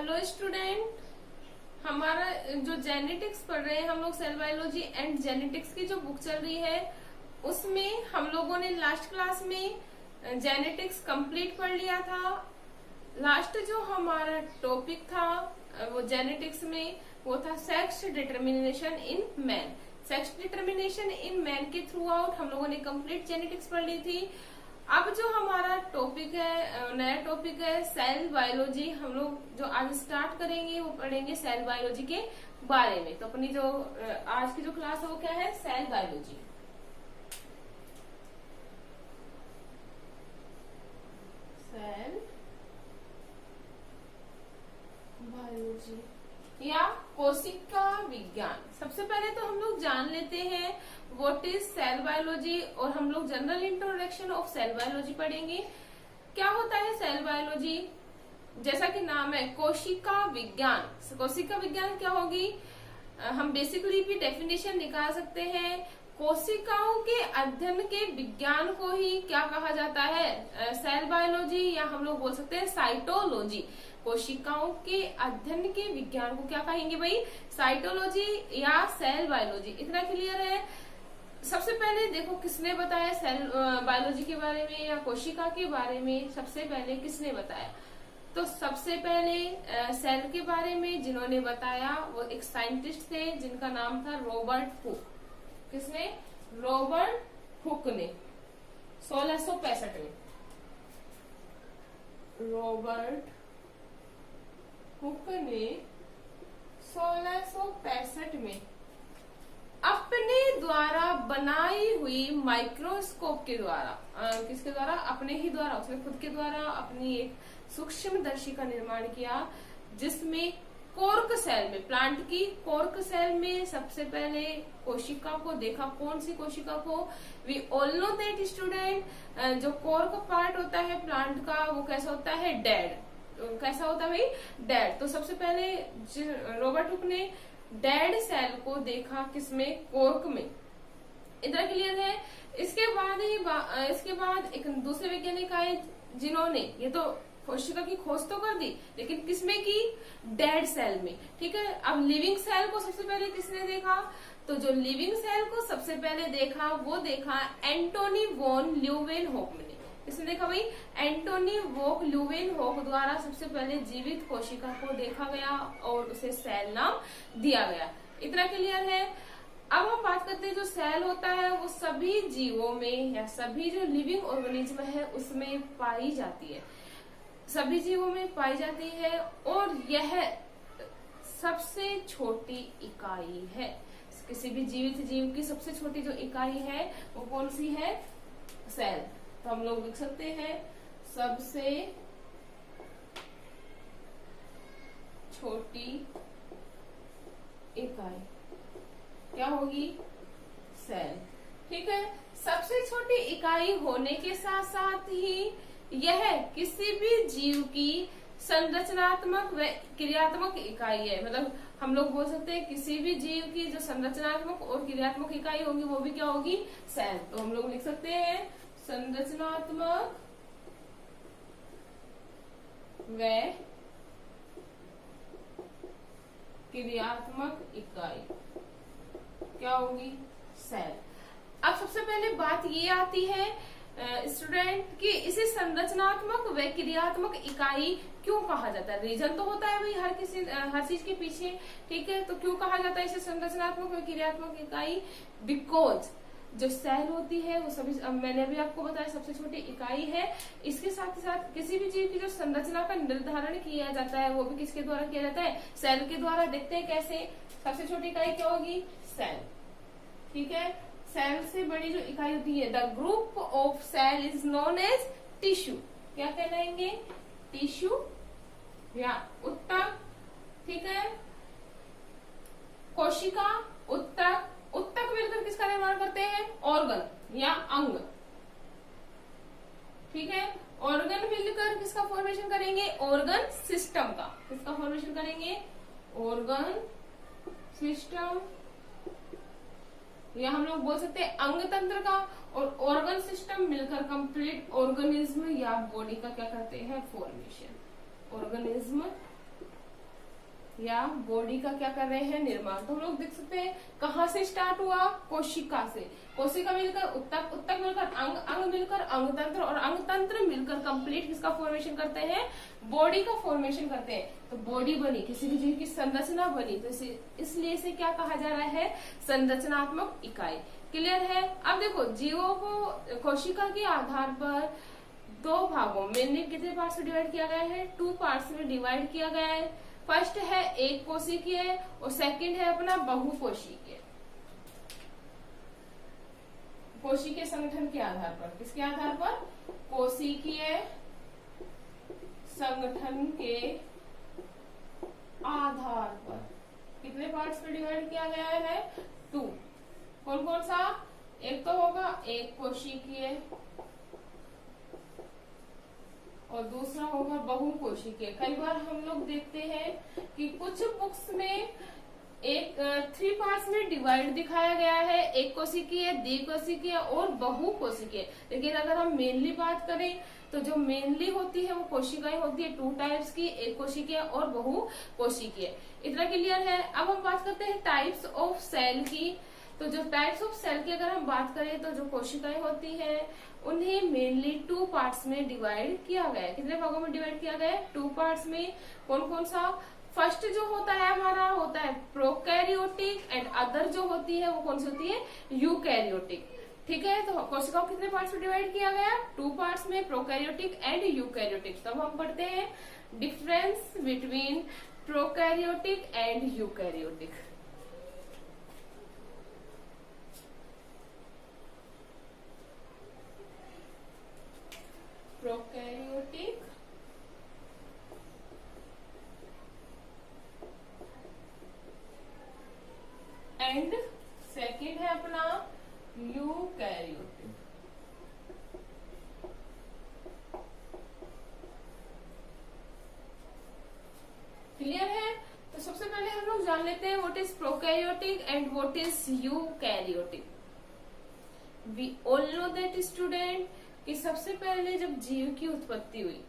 Hello student, हमारा जो genetics पढ़ रहे हैं हम लोग, सेल बायोलॉजी एंड जेनेटिक्स की जो बुक चल रही है उसमें हम लोगों ने लास्ट क्लास में जेनेटिक्स कंप्लीट पढ़ लिया था। लास्ट जो हमारा टॉपिक था वो जेनेटिक्स में वो था sex determination in man. Sex determination in man के थ्रू आउट हम लोगों ने कंप्लीट जेनेटिक्स पढ़ ली थी। अब जो हमारा टॉपिक है, नया टॉपिक है सेल बायोलॉजी। हम लोग जो आज स्टार्ट करेंगे वो पढ़ेंगे सेल बायोलॉजी के बारे में। तो अपनी जो आज की जो क्लास है वो क्या है, सेल बायोलॉजी। सेल बायोलॉजी या कोशिका विज्ञान। सबसे पहले तो हम लोग जान लेते हैं व्हाट इज सेल बायोलॉजी और हम लोग general introduction of cell biology पढ़ेंगे। क्या होता है सेल बायोलॉजी? जैसा कि नाम है कोशिका विज्ञान। कोशिका विज्ञान क्या होगी? हम बेसिकली भी डेफिनेशन निकाल सकते हैं। कोशिकाओं के अध्ययन के विज्ञान को ही क्या कहा जाता है? सेल बायोलॉजी, या हम लोग बोल सकते हैं साइटोलॉजी। कोशिकाओं के अध्ययन के विज्ञान को क्या कहेंगे भाई? साइटोलॉजी या सेल बायोलॉजी। इतना क्लियर है? सबसे पहले देखो किसने बताया सेल बायोलॉजी के बारे में या कोशिका के बारे में? सबसे पहले किसने बताया? तो सबसे पहले सेल के बारे में जिन्होंने बताया वो एक साइंटिस्ट थे जिनका नाम था रॉबर्ट हुक। किसने? रॉबर्ट हुक ने 1665 में। रॉबर्ट हुक ने 1665 में अपने द्वारा बनाई हुई माइक्रोस्कोप के द्वारा, किसके द्वारा? अपने ही द्वारा, उसने खुद के द्वारा अपनी एक सूक्ष्मदर्शी का निर्माण किया जिसमें कोर्क सेल में, प्लांट की कोर्क सेल में सबसे पहले कोशिका को देखा। कौन सी कोशिका को? We all know that student, जो कोर्क पार्ट होता है प्लांट का वो कैसा होता है? डेड। कैसा होता है भाई? डेड। तो सबसे पहले रॉबर्ट हुक ने डेड सेल को देखा, किसमें? कोर्क में। इतना क्लियर है? इसके बाद एक दूसरे वैज्ञानिक आए जिन्होंने ये तो कोशिका की खोज तो कर दी, लेकिन किसमें की? डेड सेल में। ठीक है। अब लिविंग सेल को सबसे पहले किसने देखा? तो जो लिविंग सेल को सबसे पहले देखा वो देखा एंटोनी वॉन ल्यूवेनहोक ने। किसने देखा भाई? एंटोनी वॉन ल्यूवेनहोक द्वारा सबसे पहले जीवित कोशिका को देखा गया और उसे सेल नाम दिया गया। इतना क्लियर है? अब हम बात करते हैं जो सेल होता है वो सभी जीवों में या सभी जो लिविंग ऑर्गेनिज्म है उसमें पाई जाती है। सभी जीवों में पाई जाती है और यह सबसे छोटी इकाई है। किसी भी जीवित जीव की सबसे छोटी जो इकाई है वो कौन सी है? सेल। तो हम लोग लिख सकते हैं सबसे छोटी इकाई क्या होगी? सेल। ठीक है। सबसे छोटी इकाई होने के साथ साथ ही यह किसी भी जीव की संरचनात्मक व क्रियात्मक इकाई है। मतलब हम लोग बोल सकते हैं किसी भी जीव की जो संरचनात्मक और क्रियात्मक इकाई होगी वो भी क्या होगी? सेल। तो हम लोग लिख सकते हैं संरचनात्मक व क्रियात्मक इकाई क्या होगी? सेल। अब सबसे पहले बात ये आती है स्टूडेंट कि इसे संरचनात्मक व क्रियात्मक इकाई क्यों कहा जाता है? रीजन तो होता है भाई हर चीज के पीछे। ठीक है। तो क्यों कहा जाता है इसे संरचनात्मक व क्रियात्मक इकाई? बिकॉज जो सेल होती है वो सभी, मैंने भी आपको बताया, सबसे छोटी इकाई है। इसके साथ ही साथ किसी भी जीव की जो संरचना का निर्धारण किया जाता है वो भी किसके द्वारा किया जाता है? सेल के द्वारा। देखते हैं कैसे। सबसे छोटी इकाई क्या होगी? सेल। ठीक है। सेल से बड़ी जो इकाई होती है the group of cell is known as tissue. क्या कहलाएंगे? टिश्यू या उत्तक। ठीक है। कोशिका, उत्तक। उत्तक मिलकर किसका निर्माण करते हैं? ऑर्गन या अंग। ठीक है। ऑर्गन मिलकर किसका फॉर्मेशन करेंगे? ऑर्गन सिस्टम का। किसका फॉर्मेशन करेंगे? ऑर्गन सिस्टम, या हम लोग बोल सकते हैं अंग तंत्र का। और ऑर्गन सिस्टम मिलकर कंप्लीट ऑर्गेनिज्म या बॉडी का क्या करते हैं? फॉर्मेशन। ऑर्गेनिज्म या बॉडी का क्या कर रहे हैं, निर्माण। तो हम लोग देख सकते हैं कहाँ से स्टार्ट हुआ, कोशिका से। कोशिका मिलकर उत्तक, उत्तक मिलकर अंग, अंग मिलकर अंगतंत्र, और अंगतंत्र मिलकर कंप्लीट किसका फॉर्मेशन करते हैं, बॉडी का फॉर्मेशन करते हैं। तो बॉडी बनी, किसी भी जीव की संरचना बनी, तो इसलिए इसे क्या कहा जा रहा है, संरचनात्मक इकाई। क्लियर है। अब देखो जीवों को कोशिका के आधार पर दो भागों, मेनली कितने पार्ट्स में डिवाइड किया गया है, 2 पार्ट्स में डिवाइड किया गया है। फर्स्ट है एक कोशिकीय और सेकंड है अपना बहुकोशिकीय। कोशिकीय संगठन के आधार पर, किसके आधार पर, कोशिकीय संगठन के आधार पर कितने पार्ट्स में डिवाइड किया गया है, 2। कौन कौन सा, एक तो होगा एक कोशिकीय और दूसरा होगा बहुकोशिकीय। कई बार हम लोग देखते हैं कि कुछ बुक्स में एक 3 पार्ट्स में डिवाइड दिखाया गया है, एक कोशिकीय, द्विकोशिकीय और बहुकोशिकीय। लेकिन अगर हम मेनली बात करें तो जो मेनली होती है वो कोशिकाएं होती है 2 टाइप्स की, एक कोशिकीय और बहुकोशिकीय। इतना क्लियर है। अब हम बात करते हैं टाइप्स ऑफ सेल की। तो जो टाइप्स ऑफ सेल की अगर हम बात करें तो जो कोशिकाएं होती हैं उन्हें मेनली 2 पार्ट्स में डिवाइड किया गया है। कितने भागों में डिवाइड किया गया है, 2 पार्ट्स में। कौन कौन सा, फर्स्ट जो होता है हमारा होता है प्रोकैरियोटिक एंड अदर जो होती है वो कौन सी होती है, यूकैरियोटिक। ठीक है। तो कोशिका को कितने पार्ट्स में डिवाइड किया गया, 2 पार्ट्स में, प्रोकैरियोटिक एंड यूकैरियोटिक। तब हम पढ़ते हैं difference between prokaryotic and eukaryotic. Prokaryotic and second है अपना यूकैरियोटिक। क्लियर है। तो सबसे पहले हम लोग जान लेते हैं what is prokaryotic and what is eukaryotic. We all know that student कि सबसे पहले जब जीव की उत्पत्ति हुई,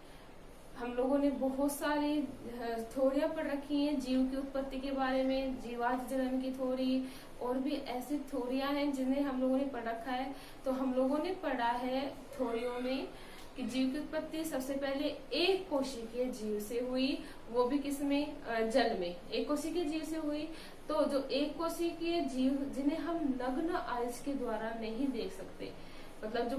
हम लोगों ने बहुत सारी थ्योरियां पढ़ रखी हैं जीव की उत्पत्ति के बारे में, जीवात जन्म की थ्योरी, और भी ऐसी थ्योरियां हैं जिन्हें हम लोगों ने पढ़ रखा है। तो हम लोगों ने पढ़ा है थ्योरियों में कि जीव की उत्पत्ति सबसे पहले एक कोशिकीय जीव से हुई, वो भी किसमें, जल में, एक कोशिकीय जीव से हुई। तो जो एक कोशिकीय जीव जिन्हें हम नग्न आइज के द्वारा नहीं देख सकते, मतलब जो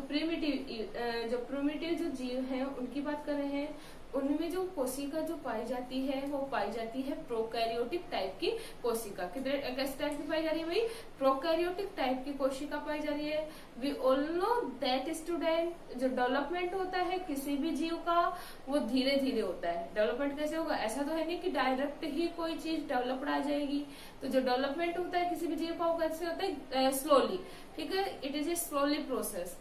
प्रिमिटिव जो जीव हैं उनकी बात कर रहे हैं, उनमें जो कोशिका जो पाई जाती है वो पाई जाती है प्रोकैरियोटिक टाइप की कोशिका। किस टाइप की पाई जा रही है भाई, प्रोकैरियोटिक टाइप की कोशिका पाई जा रही है। We all know that student जो डेवलपमेंट होता है किसी भी जीव का वो धीरे धीरे होता है। डेवलपमेंट कैसे होगा, ऐसा तो है नहीं कि डायरेक्ट ही कोई चीज डेवलप्ड आ जाएगी। तो जो डेवलपमेंट होता है किसी भी जीव का वो कैसे होता है, स्लोली। ठीक है, it is a slowly process.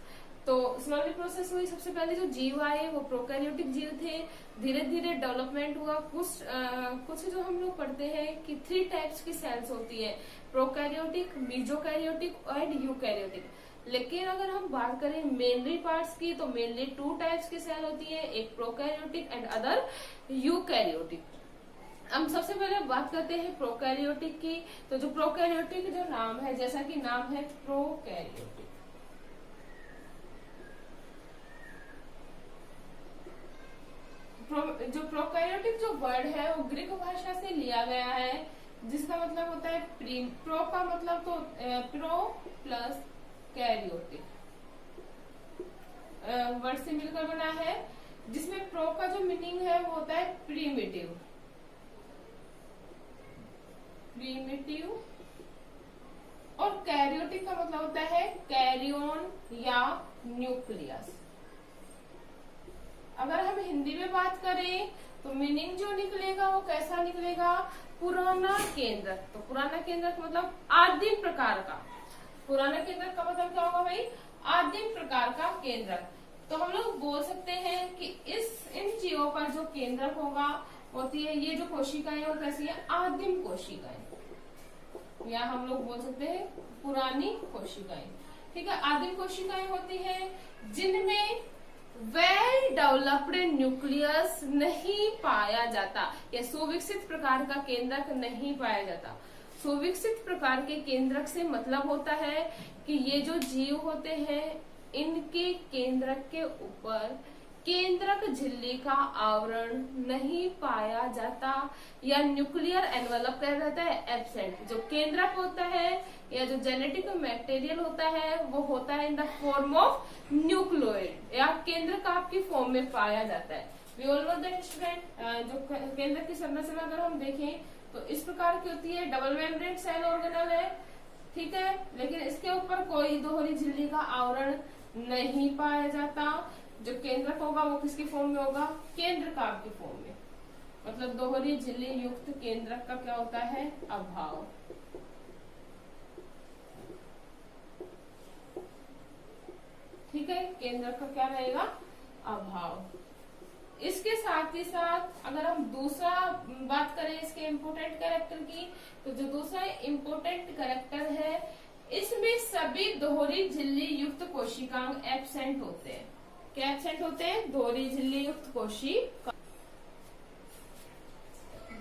तो स्लोली प्रोसेस हुई, सबसे पहले जो जीव आए वो प्रोकैरियोटिक जीव थे, धीरे धीरे डेवलपमेंट हुआ। कुछ जो हम लोग पढ़ते हैं कि 3 टाइप्स की सेल्स होती है, प्रोकैरियोटिक, मेसोकैरियोटिक एंड यूकैरियोटिक। लेकिन अगर हम बात करें मेनली पार्ट्स की तो मेनली 2 टाइप्स की सेल होती है, एक प्रोकैरियोटिक एंड अदर यूकैरियोटिक। हम सबसे पहले बात करते हैं प्रोकैरियोटिक की। तो जो प्रोकैरियोटिक जो नाम है, जैसा कि नाम है प्रोकैरियोटिक, जो प्रोकैरियोटिक जो वर्ड है वो ग्रीक भाषा से लिया गया है, जिसका मतलब होता है प्रो का मतलब तो प्रो प्लस कैरियोटिक वर्ड से मिलकर बना है, जिसमें प्रो का जो मीनिंग है वो होता है प्रीमिटिव, और कैरियोटिक का मतलब होता है कैरियोन या न्यूक्लियस। अगर हम हिंदी में बात करें तो मीनिंग जो निकलेगा वो कैसा निकलेगा, पुराना केंद्रक। तो पुराना केंद्रक मतलब आदिम प्रकार का, पुराना केंद्रक का मतलब क्या होगा भाई, आदिम प्रकार का केंद्रक। तो हम लोग बोल सकते हैं कि इन जीवों का जो केंद्रक होगा होती है, ये जो कोशिकाएं और कैसी है, आदिम कोशिकाएं, या हम लोग बोल सकते हैं पुरानी कोशिकाएं। ठीक है, आदिम कोशिकाएं होती है जिनमें वेल डेवलप्ड न्यूक्लियस नहीं पाया जाता, या सुविकसित प्रकार का केंद्रक नहीं पाया जाता। सुविकसित प्रकार के केंद्रक से मतलब होता है कि ये जो जीव होते हैं इनके केंद्रक के ऊपर केंद्रक झिल्ली का आवरण नहीं पाया जाता, या न्यूक्लियर एनवेलप क्या रहता है, एब्सेंट। जो केंद्रक होता है या जो जेनेटिक मटेरियल होता है वो होता है in the form of nucleoid, या केंद्रक आपकी फॉर्म में पाया जाता है। We all know that student. जो केंद्रक की संरचना अगर हम देखें तो इस प्रकार की होती है, डबल मेम्ब्रेन सेल ऑर्गेनल है, ठीक है, लेकिन इसके ऊपर कोई दोहरी झिल्ली का आवरण नहीं पाया जाता। जो केंद्रक होगा वो किसकी फॉर्म में होगा, केंद्रकाभ की फॉर्म में, मतलब दोहरी झिल्ली युक्त केंद्रक का क्या होता है, अभाव। ठीक है, केंद्रक का क्या रहेगा, अभाव। इसके साथ ही साथ अगर हम दूसरा बात करें इसके इम्पोर्टेंट कैरेक्टर की, तो जो दूसरा इम्पोर्टेंट कैरेक्टर है इसमें सभी दोहरी झिल्ली युक्त कोशिकांग एब्सेंट होते हैं। क्या एब्सेंट होते हैं, दोहरी झिल्ली युक्त कोशिकांग,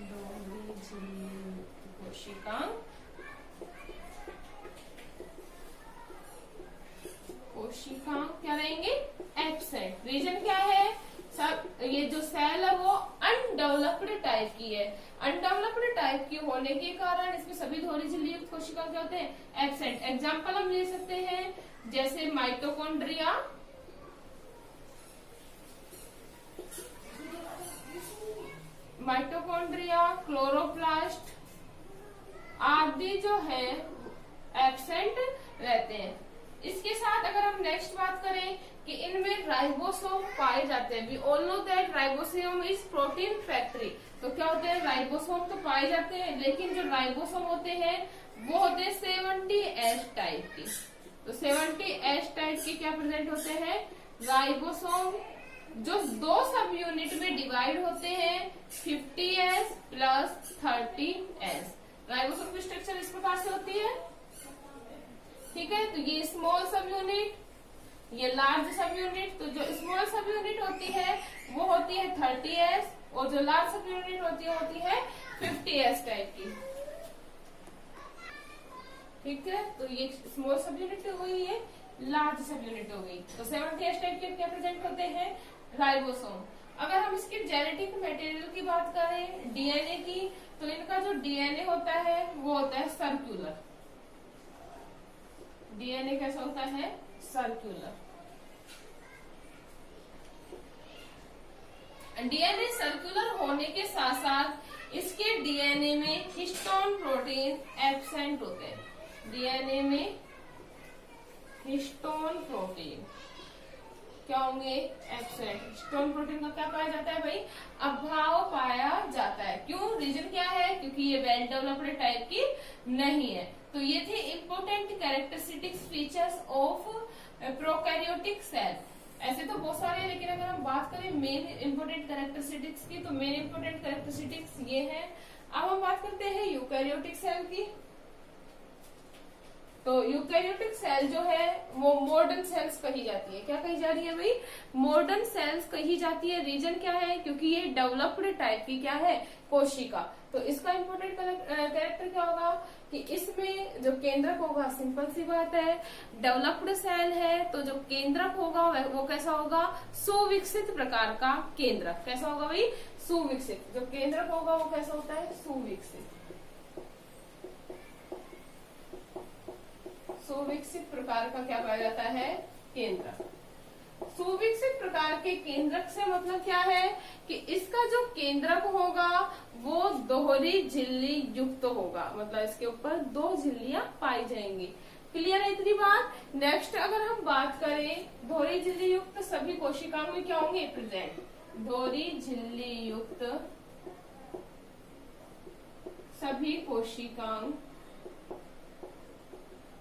दोहरी झिल्ली युक्त कोशिकांग, कोशिकांग क्या रहेंगे, एब्सेंट। रीजन क्या है, सब ये जो सेल है वो अनडेवलप्ड टाइप की है। अनडेवलप्ड टाइप की होने के कारण इसमें सभी दोहरी झिल्ली युक्त कोशिका क्या होते हैं, एब्सेंट। एग्जांपल हम ले सकते हैं जैसे माइटोकॉन्ड्रिया, क्लोरोप्लास्ट आदि जो है एब्सेंट रहते हैं। इसके साथ अगर हम नेक्स्ट बात करें कि इनमें राइबोसोम पाए जाते हैं। We all know that ribosome is protein factory. तो क्या होते हैं, राइबोसोम तो पाए जाते हैं, लेकिन जो राइबोसोम होते हैं वो होते हैं 70S टाइप की। तो 70S टाइप के क्या प्रेजेंट होते हैं, राइबोसोम, जो दो सब यूनिट में डिवाइड होते हैं 50S प्लस 30S। राइबोसोम की स्ट्रक्चर इस प्रकार से होती है, ठीक है। तो ये स्मॉल सब यूनिट, ये लार्ज सब यूनिट। तो जो स्मॉल सब यूनिट होती है वो होती है 30S, और जो लार्ज सब यूनिट होती है 50S टाइप की, ठीक है। तो ये स्मॉल सब यूनिट हो गई, ये लार्ज सब यूनिट हो गई। तो 70S टाइप के क्या प्रेजेंट होते हैं, राइबोसोम। अगर हम इसके जेनेटिक मटेरियल की बात करें, डीएनए की, तो इनका जो डीएनए होता है वो होता है सर्कुलर। डीएनए कैसा होता है, सर्कुलर। डीएनए सर्कुलर होने के साथ साथ इसके डीएनए में हिस्टोन प्रोटीन एब्सेंट होते हैं। डीएनए में हिस्टोन प्रोटीन क्या होंगे, एब्सेंट। हिस्टोन प्रोटीन का क्या पाया जाता है भाई, अभाव पाया जाता है। क्यों, रीजन क्या है, क्योंकि ये वेल डेवलप्ड टाइप की नहीं है। तो ये थे important characteristics features of prokaryotic cell. ऐसे तो बहुत सारे हैं, लेकिन अगर हम बात करें मेन इम्पोर्टेंट कैरेक्टरिस्टिक्स की, तो मेन इम्पोर्टेंट कैरेक्टरिस्टिक्स ये हैं। अब हम बात करते हैं यूकैरियोटिक सेल की। तो यूकैरियोटिक सेल जो है वो मॉडर्न सेल्स कही जाती है। क्या कही जा रही है भाई, मॉडर्न सेल्स कही जाती है। रीजन क्या है, क्योंकि ये डेवलप्ड टाइप की क्या है, कोशिका। तो इसका इम्पोर्टेंट कैरेक्टर क्या होगा कि इसमें जो केंद्रक होगा, सिंपल सी बात है, डेवलप्ड सेल है तो जो केंद्रक होगा वो कैसा होगा, सुविकसित प्रकार का केंद्रक। कैसा होगा भाई, सुविकसित। जो केंद्रक होगा वो कैसा होता है, सुविकसित। सुविकसित प्रकार का क्या पाया जाता है, केंद्रक। सुविकसित प्रकार के केंद्रक से मतलब क्या है कि इसका जो केंद्रक होगा वो दोहरी झिल्ली युक्त होगा, मतलब इसके ऊपर दो झिल्लियां पाई जाएंगी। क्लियर है इतनी बात। नेक्स्ट अगर हम बात करें दोहरी झिल्ली युक्त सभी कोशिकाओं में क्या होंगे प्रेजेंट, दोहरी झिल्ली युक्त सभी कोशिकांग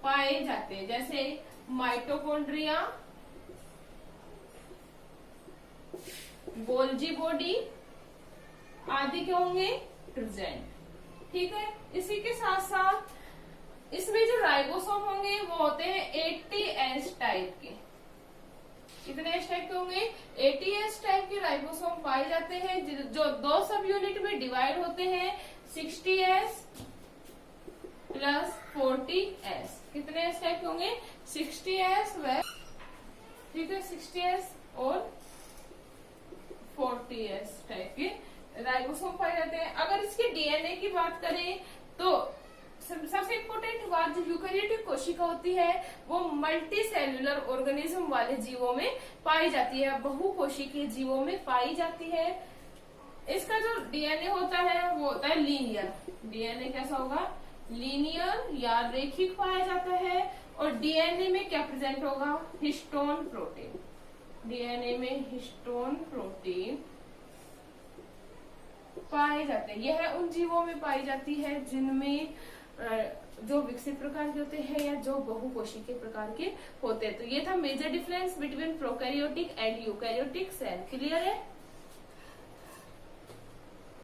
पाए जाते हैं। जैसे माइटोकॉन्ड्रिया, गोल्जी बॉडी आदि क्या होंगे, प्रेजेंट। ठीक है, इसी के साथ साथ इसमें जो राइबोसोम होंगे वो होते हैं 80S टाइप के। कितने एस टाइप के होंगे? 80 एस टाइप के राइबोसोम पाए जाते हैं जो 2 सब यूनिट में डिवाइड होते हैं, 60 एस प्लस 40 एस। कितने एस टाइप के होंगे? 60 एस व ठीक है 60 एस और 40 एस टाइप के राइबोसोम पाए जाते हैं। अगर इसके डीएनए की बात करें तो सबसे इम्पोर्टेंट बात, जो यूकैरियोटिक कोशिका होती है वो मल्टी सेल्यूलर ऑर्गेनिज्म वाले जीवों में पाई जाती है, बहुकोशिकीय जीवों में पाई जाती है। इसका जो डीएनए होता है वो होता है लीनियर। डीएनए कैसा होगा? लीनियर या रेखिक पाया जाता है। और डीएनए में क्या प्रेजेंट होगा? Histone protein. डीएनए में हिस्टोन प्रोटीन पाए जाते हैं। यह उन जीवों में पाई जाती है जिनमें जो विकसित प्रकार के होते हैं या जो बहुकोशिकीय प्रकार के होते हैं। तो ये था major difference between prokaryotic and eukaryotic cell. Clear है?